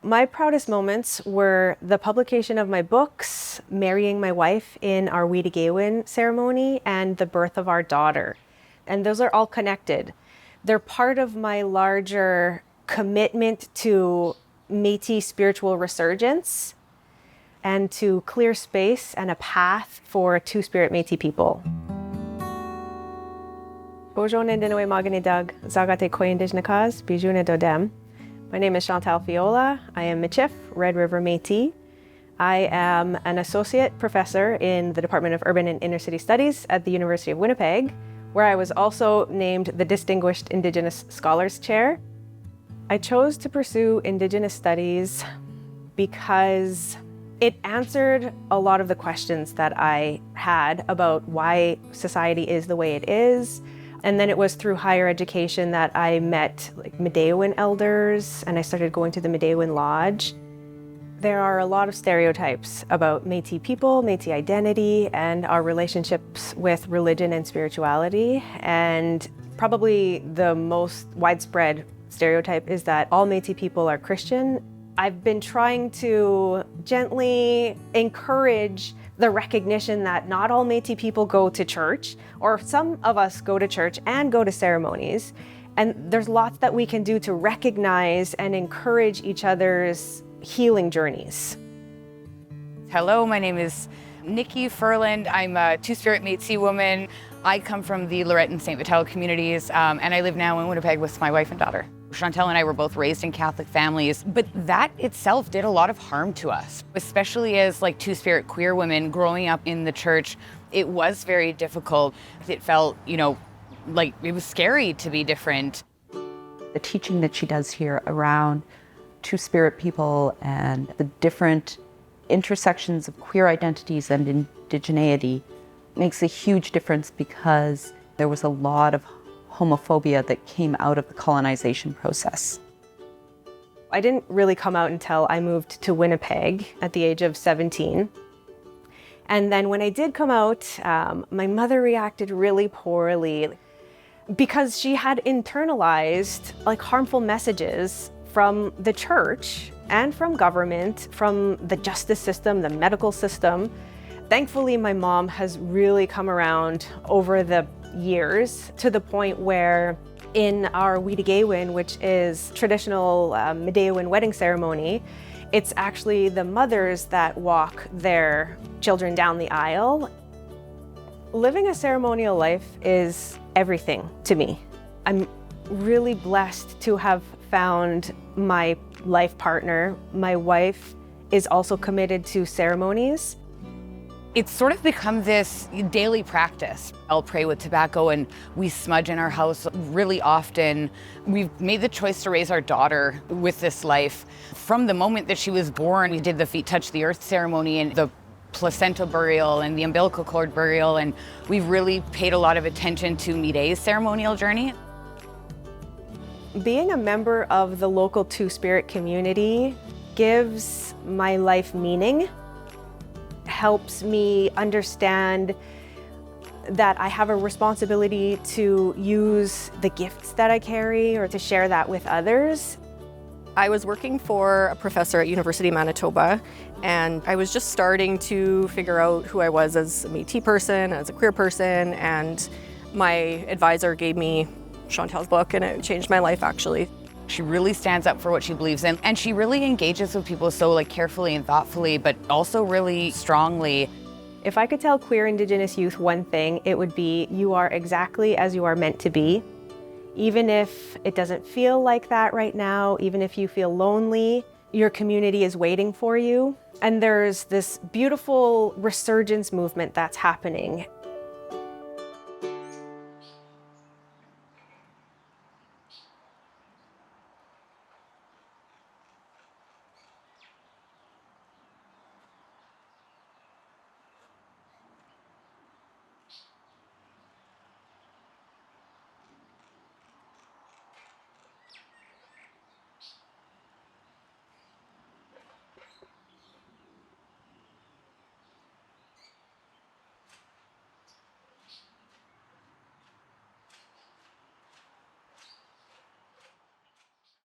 My proudest moments were the publication of my books, marrying my wife in our Witigewin ceremony, and the birth of our daughter. And those are all connected. They're part of my larger commitment to Métis spiritual resurgence and to clear space and a path for Two-Spirit Métis people. Bojonen Dinoe Maganidag, Zagate Koyindijnakas, Bijuna Dodem. My name is Chantal Fiola. I am Michif, Red River Métis. I am an associate professor in the Department of Urban and Inner City Studies at the University of Winnipeg, where I was also named the Distinguished Indigenous Scholars Chair. I chose to pursue Indigenous studies because it answered a lot of the questions that I had about why society is the way it is. And then it was through higher education that I met Métis elders, and I started going to the Métis Lodge. There are a lot of stereotypes about Métis people, Métis identity, and our relationships with religion and spirituality. And probably the most widespread stereotype is that all Métis people are Christian. I've been trying to gently encourage the recognition that not all Métis people go to church, or some of us go to church and go to ceremonies. And there's lots that we can do to recognize and encourage each other's healing journeys. Hello, my name is Nikki Furland. I'm a Two-Spirit Métis woman. I come from the Lorette and St. Vital communities, and I live now in Winnipeg with my wife and daughter. Chantal and I were both raised in Catholic families, but that itself did a lot of harm to us, especially as Two-Spirit queer women growing up in the church. It was very difficult. It felt, like it was scary to be different. The teaching that she does here around Two-Spirit people and the different intersections of queer identities and indigeneity makes a huge difference, because there was a lot of homophobia that came out of the colonization process. I didn't really come out until I moved to Winnipeg at the age of 17. And then when I did come out, my mother reacted really poorly because she had internalized harmful messages from the church and from government, from the justice system, the medical system. Thankfully, my mom has really come around over the years to the point where in our Witigewin, which is traditional Métis wedding ceremony, it's actually the mothers that walk their children down the aisle. Living a ceremonial life is everything to me. I'm really blessed to have found my life partner. My wife is also committed to ceremonies. It's sort of become this daily practice. I'll pray with tobacco, and we smudge in our house really often. We've made the choice to raise our daughter with this life. From the moment that she was born, we did the feet touch the earth ceremony and the placenta burial and the umbilical cord burial, and we've really paid a lot of attention to Métis' ceremonial journey. Being a member of the local Two-Spirit community gives my life meaning, helps me understand that I have a responsibility to use the gifts that I carry or to share that with others. I was working for a professor at University of Manitoba, and I was just starting to figure out who I was as a Métis person, as a queer person, and my advisor gave me Chantal's book, and it changed my life, actually. She really stands up for what she believes in, and she really engages with people so carefully and thoughtfully, but also really strongly. If I could tell queer Indigenous youth one thing, it would be you are exactly as you are meant to be. Even if it doesn't feel like that right now, even if you feel lonely, your community is waiting for you. And there's this beautiful resurgence movement that's happening.